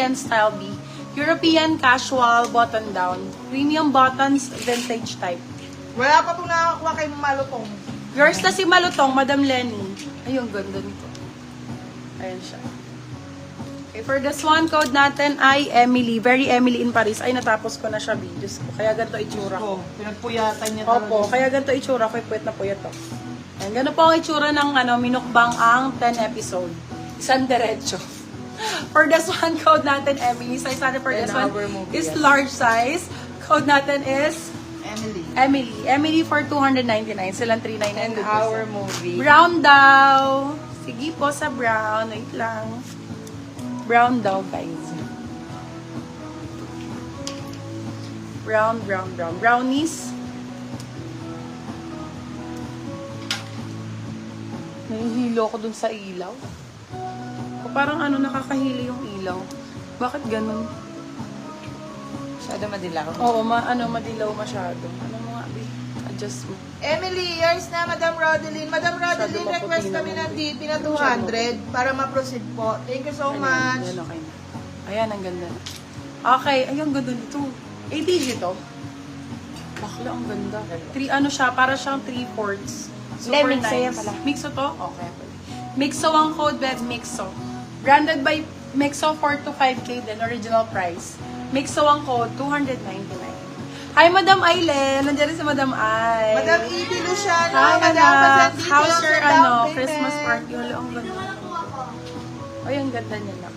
European style B. European casual button down. Premium buttons, vintage type. Wala pa pong nakakuha kay Malutong. Yours na si Malutong, Madam Lenny. Ay, ang ganda nito. Ayan siya. Okay, for this one, code natin ay Emily. Very Emily in Paris. Ay, natapos ko na siya videos ko. Kaya ganito itsura ko. Pinagpuyatan niya talaga. Opo, kaya ganito itsura ko. Puyat na puyat to. Ayan, ganito po ang itsura ng minukbang ang 10 episode. Isang diretso. For this one, code natin Emily. Size natin for this one is large size. Code natin is Emily for 299. Silang 399. 10-hour movie. Brown daw. Sige po sa brown. Wait lang. Brown daw, guys. Brown. Brownies. Nahihilo ko dun sa ilaw. O parang nakakahilo yung ilaw. Bakit ganun? Masyado madilaw. Oo, madilaw masyado. Ano mo nga, be? Adjust mo. Emily, yours na, Madam Rodeline. Madam Rodeline, Masyado request maputi kami naman. ng DP na 200 para ma-proceed po. Thank you so much. Ayan, okay na. Ayan, ang ganda na. Okay, ay, ang ganda nito. ATG to. Bakla, ang ganda. Siya, para siyang 3/4. Super Mixo yan nice. pala. Mixo to? Okay. Mixo ang code, bed Mixo. Branded by Mixo 4 to 5K din, original price. Mixo ang code, 299. Hi, Madam Ailen. Nandiyan rin si Madam Ai. Madam Edie Luciano, Hi, Madam anak. Present dito How's sa your down payment. Christmas party? Hala, ang ganda. Ay, ang ganda niya lang.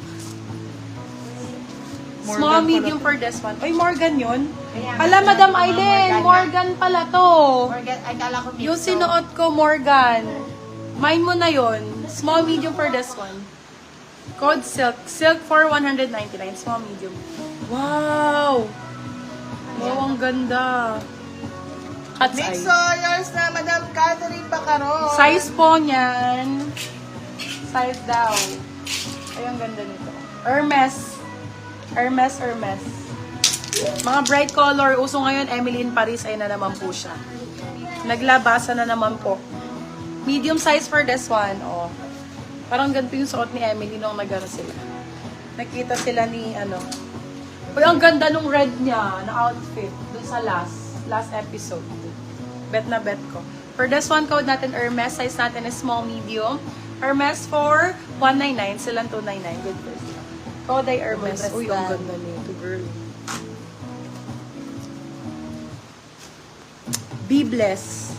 Small, medium for this one. Ay, Morgan yun? Hala, Madam Aileen, Morgan pala to. Morgan, ay kala ko Yung sinuot ko, Morgan. Mine mo na yun. Small, medium for this one. Code Silk. Silk for 199. Small, medium. Wow! Wow, ang ganda. Cat's eye. Mixo, yours na, Madam Catherine Bacaron. Size po niyan. Size daw. Ay, ang ganda nito. Hermes. Mga bright color. Uso ngayon, Emily in Paris ay na naman po siya. Naglabasa na naman po. Medium size for this one. Oh. Parang ganito yung suot ni Emily nung nagano sila. Nakita sila ni Uy, ang ganda nung red niya na outfit dun sa last episode. Bet na bet ko. For this one, code natin Hermes. Size natin is small, medium. Hermes for 199. Silang 299. Good first. Code ay Hermes. Uy, ang ganda nito, girl. Be blessed.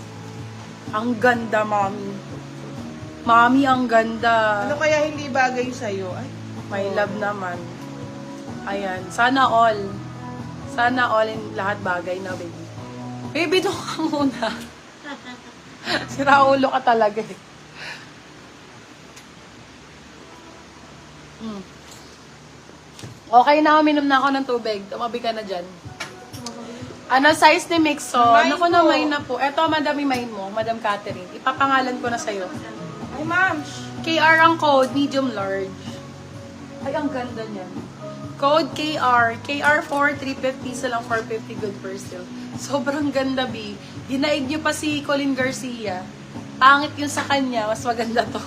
Ang ganda, mommy. Mommy, ang ganda. Ano kaya hindi bagay sa'yo? Ay, My love naman. Ayan. Sana all. Sana all in lahat bagay na, baby. Baby, doon ka muna. Siraulo ka talaga eh. Okay na, minom na ako ng tubig. Tumabi ka na dyan. Size ni Mixo? Mine Naku po. na, mine na po. Eto, madami mine mo, Madam Catherine. Ipapangalan ko na sa'yo. ay ma'am. KR ang code, medium large. Ay, ang ganda niyan. Code KR. KR for 350, sa lang 450, good for still. Sobrang ganda, B. Dinaig niyo pa si Colin Garcia. Pangit yun sa kanya, mas maganda to.